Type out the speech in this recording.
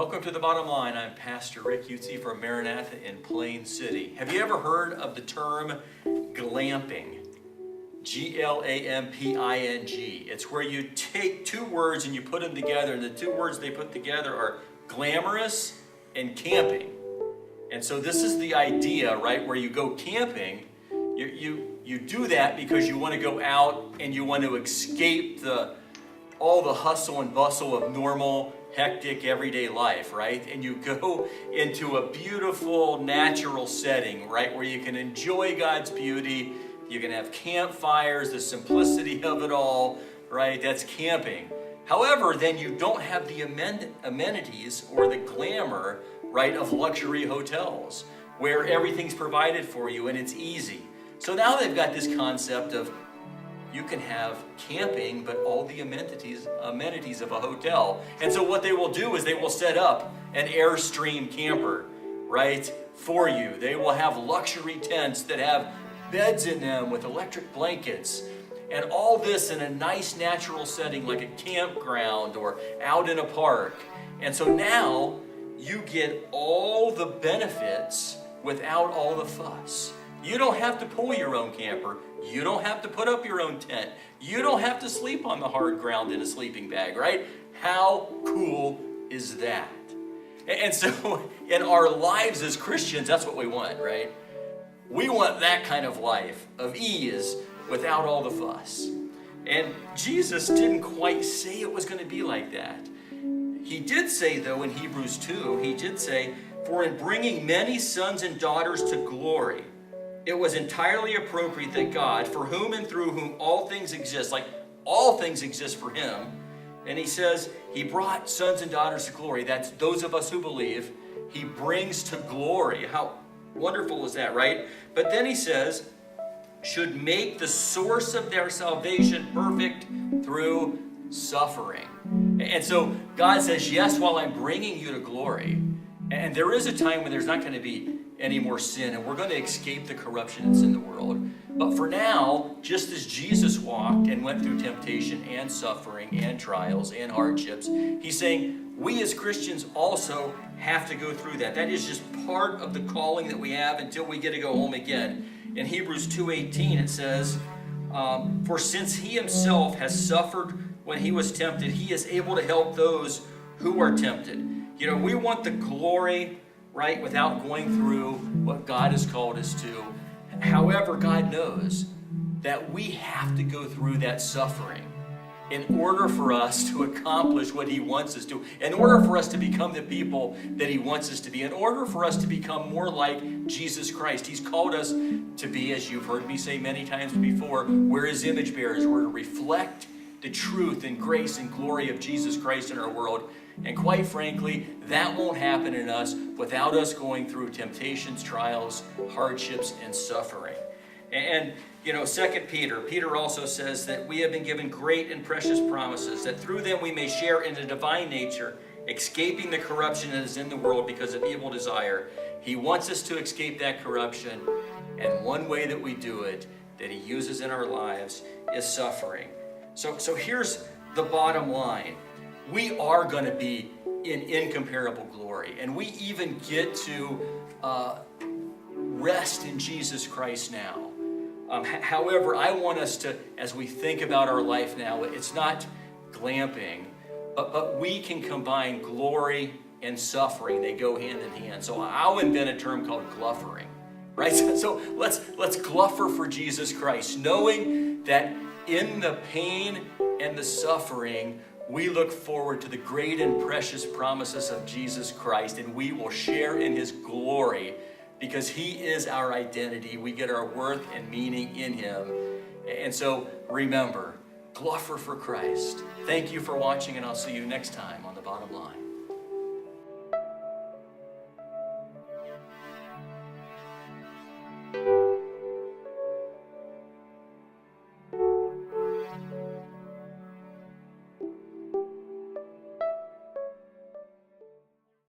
Welcome to The Bottom Line. I'm Pastor Rick Utzi from Maranatha in Plain City. Have you ever heard of the term glamping? G-L-A-M-P-I-N-G. It's where you take two words and you put them together, and the two words they put together are glamorous and camping. And so this is the idea, right, where you go camping. You do that because you want to go out and you want to escape all the hustle and bustle of normal, hectic, everyday life, right? And you go into a beautiful, natural setting, right, where you can enjoy God's beauty. You can have campfires, the simplicity of it all, right? That's camping. However, then you don't have the amenities or the glamour, right, of luxury hotels where everything's provided for you and it's easy. So now they've got this concept of you can have camping, but all the amenities of a hotel. And so what they will do is they will set up an Airstream camper, right, for you. They will have luxury tents that have beds in them with electric blankets, and all this in a nice natural setting like a campground or out in a park. And so now you get all the benefits without all the fuss. You don't have to pull your own camper. You don't have to put up your own tent. You don't have to sleep on the hard ground in a sleeping bag, right? How cool is that? And so in our lives as Christians, that's what we want, right? We want that kind of life of ease without all the fuss. And Jesus didn't quite say it was going to be like that. He did say, though, in Hebrews 2, he did say, "For in bringing many sons and daughters to glory, it was entirely appropriate that God, for whom and through whom all things exist," like all things exist for him, and he says he brought sons and daughters to glory. That's those of us who believe. He brings to glory. How wonderful is that, right? But then he says, should make the source of their salvation perfect through suffering. And so God says, yes, while I'm bringing you to glory, and there is a time when there's not going to be any more sin, and we're going to escape the corruption that's in the world. But for now, just as Jesus walked and went through temptation and suffering and trials and hardships, he's saying we as Christians also have to go through that. That is just part of the calling that we have until we get to go home again. In Hebrews 2:18 it says, "For since he himself has suffered when he was tempted, he is able to help those who are tempted." You know, we want the glory, right, without going through what God has called us to. However, God knows that we have to go through that suffering in order for us to accomplish what he wants us to, in order for us to become the people that he wants us to be, in order for us to become more like Jesus Christ. He's called us to be, as you've heard me say many times before, we're his image bearers. We're to reflect the truth and grace and glory of Jesus Christ in our world. And quite frankly, that won't happen in us without us going through temptations, trials, hardships, and suffering. And you know, 2 Peter also says that we have been given great and precious promises, that through them we may share in the divine nature, escaping the corruption that is in the world because of evil desire. He wants us to escape that corruption, and one way that we do it, that he uses in our lives, is suffering. So here's the bottom line. We are going to be in incomparable glory, and we even get to rest in Jesus Christ now. However, I want us to, as we think about our life now, it's not glamping, but we can combine glory and suffering. They go hand in hand. So I'll invent a term called gluffering, right? So let's gluffer for Jesus Christ, knowing that in the pain and the suffering, we look forward to the great and precious promises of Jesus Christ, and we will share in his glory because he is our identity. We get our worth and meaning in him. And so remember, gluffer for Christ. Thank you for watching, and I'll see you next time on The Bottom Line.